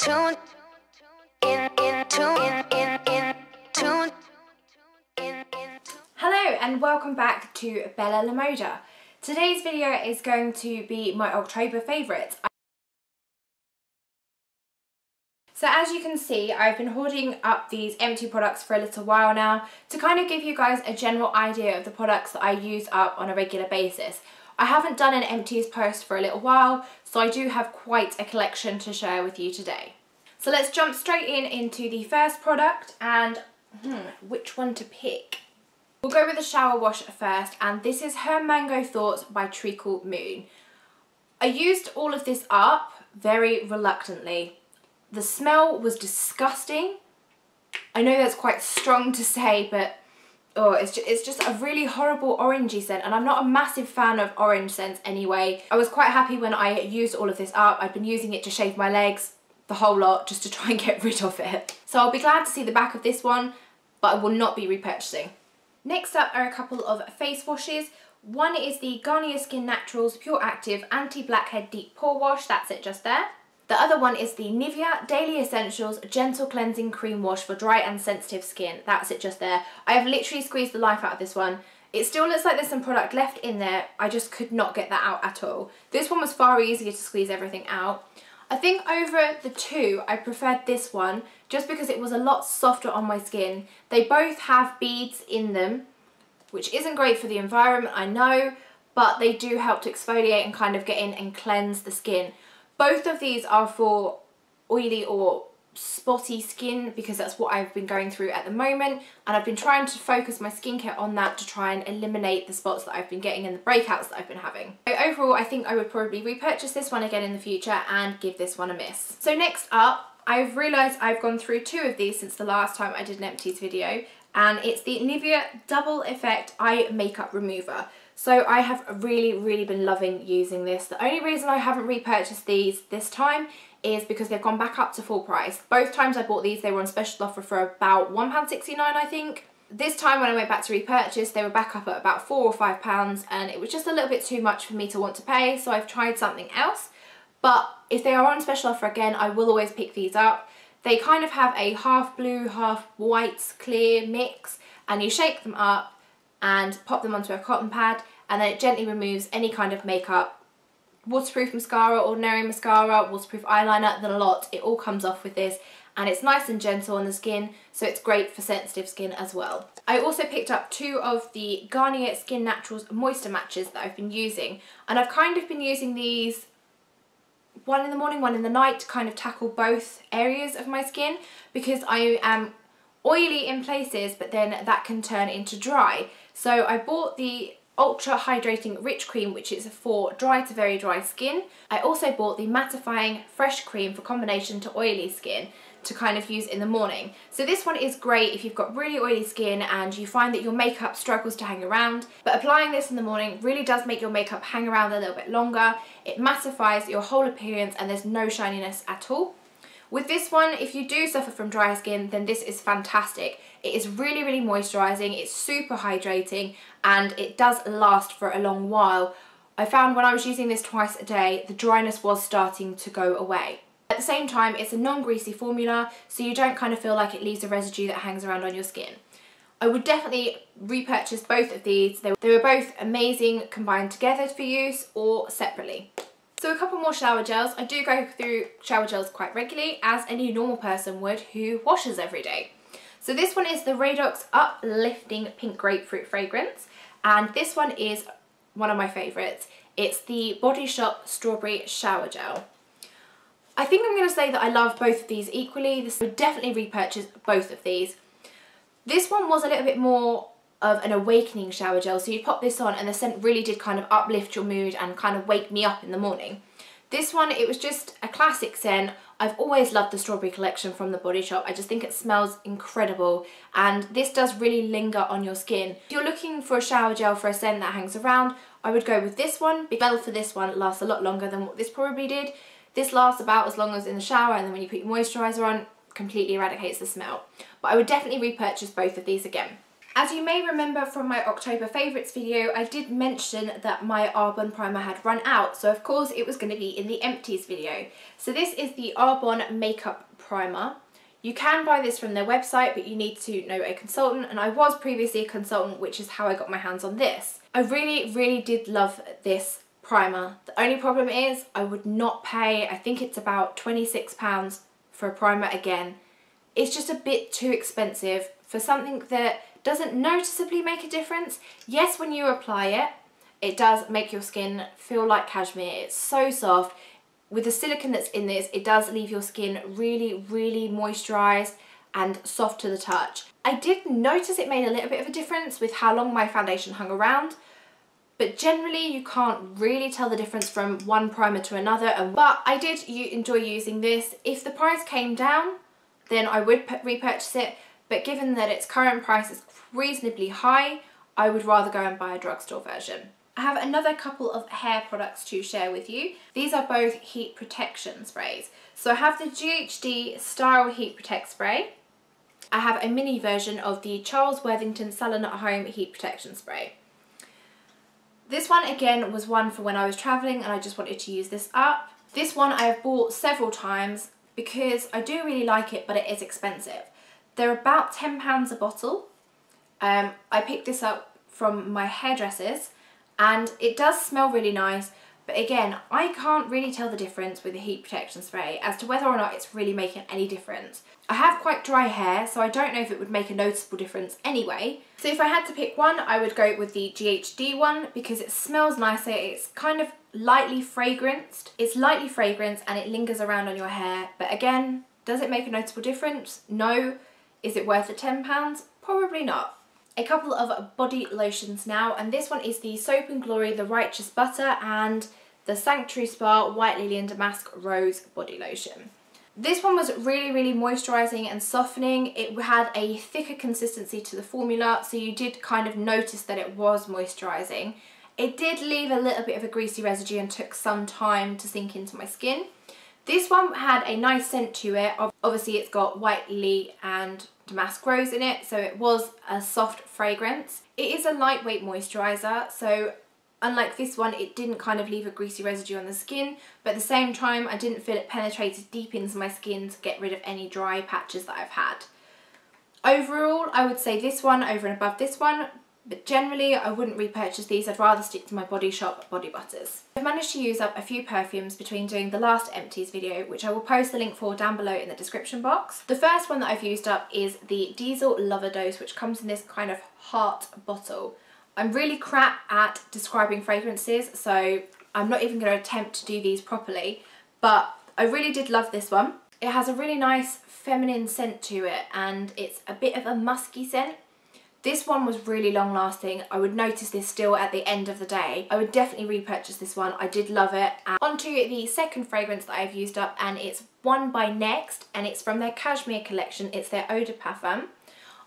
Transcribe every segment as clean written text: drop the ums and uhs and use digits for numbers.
Hello and welcome back to Bella La Moda. Today's video is going to be my October favourites. So as you can see, I've been hoarding up these empty products for a little while now to kind of give you guys a general idea of the products that I use up on a regular basis. I haven't done an empties post for a little while, so I do have quite a collection to share with you today. So let's jump straight into the first product and which one to pick? We'll go with the shower wash first, and this is Her Mango Thoughts by Treacle Moon. I used all of this up very reluctantly. The smell was disgusting. I know that's quite strong to say, but it's just a really horrible orangey scent, and I'm not a massive fan of orange scents anyway. I was quite happy when I used all of this up. I'd been using it to shave my legs, the whole lot, just to try and get rid of it. So I'll be glad to see the back of this one, but I will not be repurchasing. Next up are a couple of face washes. One is the Garnier Skin Naturals Pure Active Anti-Blackhead Deep Pore Wash, that's it just there. The other one is the Nivea Daily Essentials Gentle Cleansing Cream Wash for dry and sensitive skin, that's it just there. I have literally squeezed the life out of this one. It still looks like there's some product left in there, I just could not get that out at all. This one was far easier to squeeze everything out. I think over the two, I preferred this one just because it was a lot softer on my skin. They both have beads in them, which isn't great for the environment, I know, but they do help to exfoliate and kind of get in and cleanse the skin. Both of these are for oily or spotty skin because that's what I've been going through at the moment, and I've been trying to focus my skincare on that to try and eliminate the spots that I've been getting and the breakouts that I've been having. So overall, I think I would probably repurchase this one again in the future and give this one a miss. So next up, I've realised I've gone through two of these since the last time I did an empties video, and it's the Nivea Double Effect Eye Makeup Remover. So I have really been loving using this. The only reason I haven't repurchased these this time is because they've gone back up to full price. Both times I bought these, they were on special offer for about £1.69, I think. This time when I went back to repurchase, they were back up at about £4 or £5, and it was just a little bit too much for me to want to pay, so I've tried something else. But if they are on special offer again, I will always pick these up. They kind of have a half blue, half white clear mix, and you shake them up and pop them onto a cotton pad, and then it gently removes any kind of makeup. Waterproof mascara, ordinary mascara, waterproof eyeliner, the lot, it all comes off with this, and it's nice and gentle on the skin, so it's great for sensitive skin as well. I also picked up two of the Garnier Skin Naturals Moisture Matches that I've been using, and I've kind of been using these one in the morning, one in the night to kind of tackle both areas of my skin, because I am oily in places, but then that can turn into dry. So I bought the Ultra Hydrating Rich Cream, which is for dry to very dry skin. I also bought the Mattfying Fresh Cream for combination to oily skin to kind of use in the morning. So this one is great if you've got really oily skin and you find that your makeup struggles to hang around, but applying this in the morning really does make your makeup hang around a little bit longer. It mattifies your whole appearance and there's no shininess at all. With this one, if you do suffer from dry skin, then this is fantastic. It is really moisturising, it's super hydrating, and it does last for a long while. I found when I was using this twice a day, the dryness was starting to go away. At the same time, it's a non-greasy formula, so you don't kind of feel like it leaves a residue that hangs around on your skin. I would definitely repurchase both of these. They were both amazing combined together for use or separately. So a couple more shower gels. I do go through shower gels quite regularly, as any normal person would who washes every day. So this one is the Radox Uplifting Pink Grapefruit Fragrance, and this one is one of my favourites. It's the Body Shop Strawberry Shower Gel. I think I'm going to say that I love both of these equally. I would definitely repurchase both of these. This one was a little bit more of an awakening shower gel, so you pop this on and the scent really did kind of uplift your mood and kind of wake me up in the morning. This one, it was just a classic scent. I've always loved the strawberry collection from the Body Shop. I just think it smells incredible, and this does really linger on your skin. If you're looking for a shower gel for a scent that hangs around, I would go with this one. The smell for this one lasts a lot longer than what this probably did. This lasts about as long as in the shower, and then when you put your moisturiser on, completely eradicates the smell. But I would definitely repurchase both of these again. As you may remember from my October favourites video, I did mention that my Arbonne primer had run out, so of course it was going to be in the Empties video. So this is the Arbonne Makeup Primer. You can buy this from their website, but you need to know a consultant, and I was previously a consultant, which is how I got my hands on this. I really did love this primer. The only problem is I would not pay, I think it's about £26 for a primer again. It's just a bit too expensive for something that doesn't noticeably make a difference. Yes, when you apply it, it does make your skin feel like cashmere. It's so soft. With the silicone that's in this, it does leave your skin really moisturised and soft to the touch. I did notice it made a little bit of a difference with how long my foundation hung around, but generally you can't really tell the difference from one primer to another. But I did enjoy using this. If the price came down, then I would repurchase it, but given that its current price is reasonably high, I would rather go and buy a drugstore version. I have another couple of hair products to share with you. These are both heat protection sprays. So I have the GHD Style Heat Protect Spray. I have a mini version of the Charles Worthington Salon at Home Heat Protection Spray. This one again was one for when I was travelling and I just wanted to use this up. This one I have bought several times because I do really like it, but it is expensive. They're about £10 a bottle. I picked this up from my hairdressers and it does smell really nice, but again, I can't really tell the difference with the heat protection spray as to whether or not it's really making any difference. I have quite dry hair, so I don't know if it would make a noticeable difference anyway. So if I had to pick one, I would go with the GHD one because it smells nicer. It's kind of lightly fragranced. It's lightly fragranced and it lingers around on your hair, but again, does it make a noticeable difference? No. Is it worth the £10? Probably not. A couple of body lotions now, and this one is the Soap & Glory The Righteous Butter and the Sanctuary Spa White Lily and Damask Rose Body Lotion. This one was really moisturising and softening. It had a thicker consistency to the formula, so you did kind of notice that it was moisturising. It did leave a little bit of a greasy residue and took some time to sink into my skin. This one had a nice scent to it. Obviously it's got White Lily and Damask Rose in it, so it was a soft fragrance. It is a lightweight moisturiser, so unlike this one, it didn't kind of leave a greasy residue on the skin, but at the same time I didn't feel it penetrated deep into my skin to get rid of any dry patches that I've had. Overall, I would say this one over and above this one, but generally I wouldn't repurchase these. I'd rather stick to my Body Shop body butters. I've managed to use up a few perfumes between doing the last Empties video, which I will post the link for down below in the description box. The first one that I've used up is the Diesel Loverdose, which comes in this kind of heart bottle. I'm really crap at describing fragrances, so I'm not even going to attempt to do these properly, but I really did love this one. It has a really nice feminine scent to it and it's a bit of a musky scent. This one was really long lasting. I would notice this still at the end of the day. I would definitely repurchase this one. I did love it. And on to the second fragrance that I've used up, and it's one by Next, and it's from their Cashmere collection. It's their Eau de Parfum.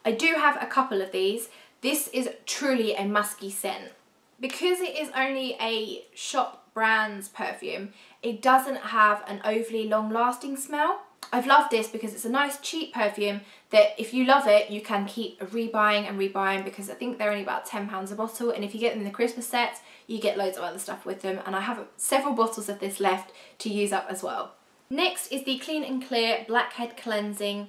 I do have a couple of these. This is truly a musky scent. Because it is only a shop brand's perfume, it doesn't have an overly long lasting smell. I've loved this because it's a nice cheap perfume that if you love it, you can keep rebuying and rebuying, because I think they're only about £10 a bottle, and if you get them in the Christmas sets, you get loads of other stuff with them, and I have several bottles of this left to use up as well. Next is the Clean and Clear Blackhead Cleansing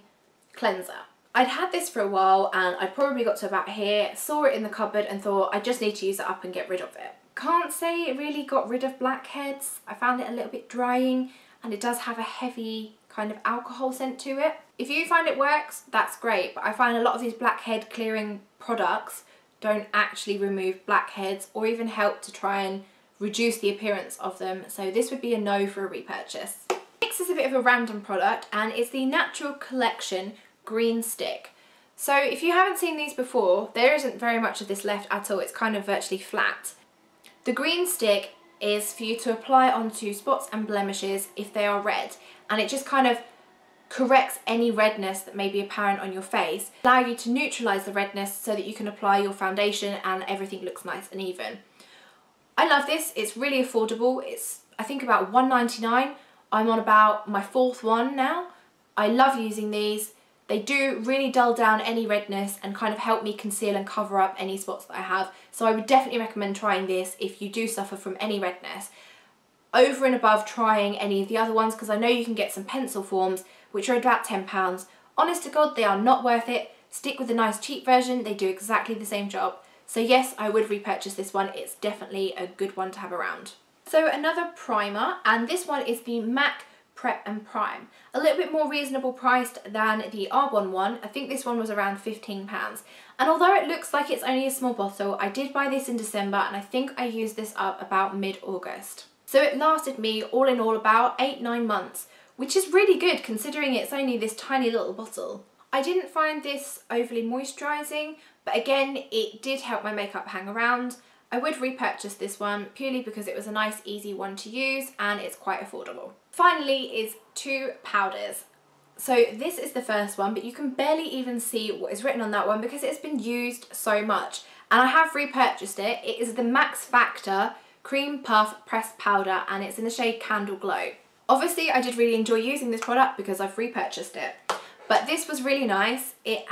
Cleanser. I'd had this for a while and I probably got to about here, saw it in the cupboard and thought I just need to use it up and get rid of it. Can't say it really got rid of blackheads. I found it a little bit drying and it does have a heavy kind of alcohol scent to it. If you find it works, that's great, but I find a lot of these blackhead clearing products don't actually remove blackheads or even help to try and reduce the appearance of them, so this would be a no for a repurchase. Next is a bit of a random product, and it's the Natural Collection Green Stick. So if you haven't seen these before, there isn't very much of this left at all. It's kind of virtually flat. The green stick is for you to apply onto spots and blemishes if they are red, and it just kind of corrects any redness that may be apparent on your face, allow you to neutralise the redness so that you can apply your foundation and everything looks nice and even. I love this. It's really affordable. It's I think about £1.99. I'm on about my fourth one now. I love using these. They do really dull down any redness and kind of help me conceal and cover up any spots that I have. So I would definitely recommend trying this if you do suffer from any redness, over and above trying any of the other ones, because I know you can get some pencil forms which are about £10. Honest to God, they are not worth it. Stick with the nice cheap version, they do exactly the same job. So yes, I would repurchase this one. It's definitely a good one to have around. So another primer, and this one is the MAC Prep and Prime. A little bit more reasonable priced than the Arbonne one. I think this one was around £15. And although it looks like it's only a small bottle, I did buy this in December and I think I used this up about mid-August. So it lasted me all in all about 8-9 months, which is really good considering it's only this tiny little bottle. I didn't find this overly moisturising, but again, it did help my makeup hang around. I would repurchase this one purely because it was a nice easy one to use and it's quite affordable. Finally is 2 powders. So this is the first one, but you can barely even see what is written on that one because it's been used so much. And I have repurchased it. It is the Maxfactor Cream Puff Pressed Powder and it's in the shade Candle Glow. Obviously I did really enjoy using this product because I've repurchased it. But this was really nice. It's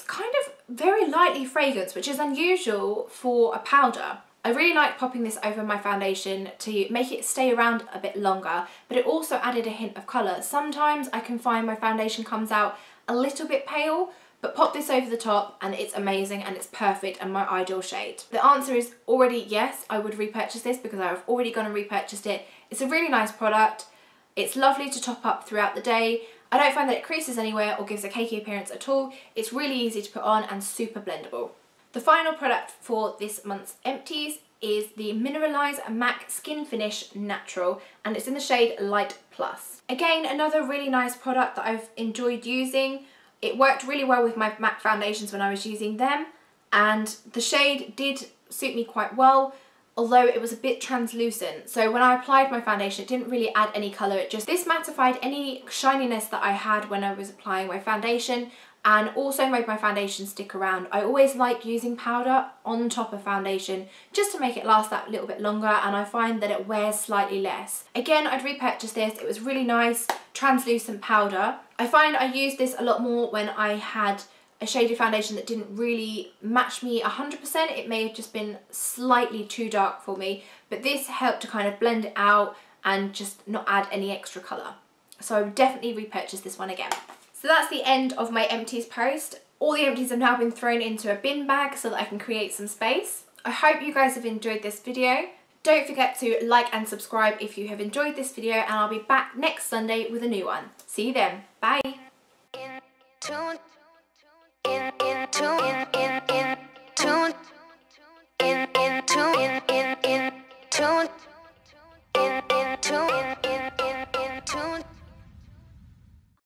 kind of very lightly fragranced, which is unusual for a powder. I really like popping this over my foundation to make it stay around a bit longer, but it also added a hint of colour. Sometimes I can find my foundation comes out a little bit pale, but pop this over the top and it's amazing and it's perfect and my ideal shade. The answer is already yes, I would repurchase this because I've already gone and repurchased it. It's a really nice product. It's lovely to top up throughout the day. I don't find that it creases anywhere or gives a cakey appearance at all. It's really easy to put on and super blendable. The final product for this month's Empties is the Mineralise MAC Skinfinish Natural and it's in the shade Light Plus. Again, another really nice product that I've enjoyed using. It worked really well with my MAC foundations when I was using them and the shade did suit me quite well, although it was a bit translucent. So when I applied my foundation, it didn't really add any colour. This mattified any shininess that I had when I was applying my foundation and also made my foundation stick around. I always like using powder on top of foundation just to make it last that little bit longer and I find that it wears slightly less. Again, I'd repurchase this. It was really nice, translucent powder. I find I used this a lot more when I had a shaded foundation that didn't really match me 100%. It may have just been slightly too dark for me, but this helped to kind of blend it out and just not add any extra colour. So I would definitely repurchase this one again. So that's the end of my Empties post. All the Empties have now been thrown into a bin bag so that I can create some space. I hope you guys have enjoyed this video. Don't forget to like and subscribe if you have enjoyed this video and I'll be back next Sunday with a new one. See you then. Bye.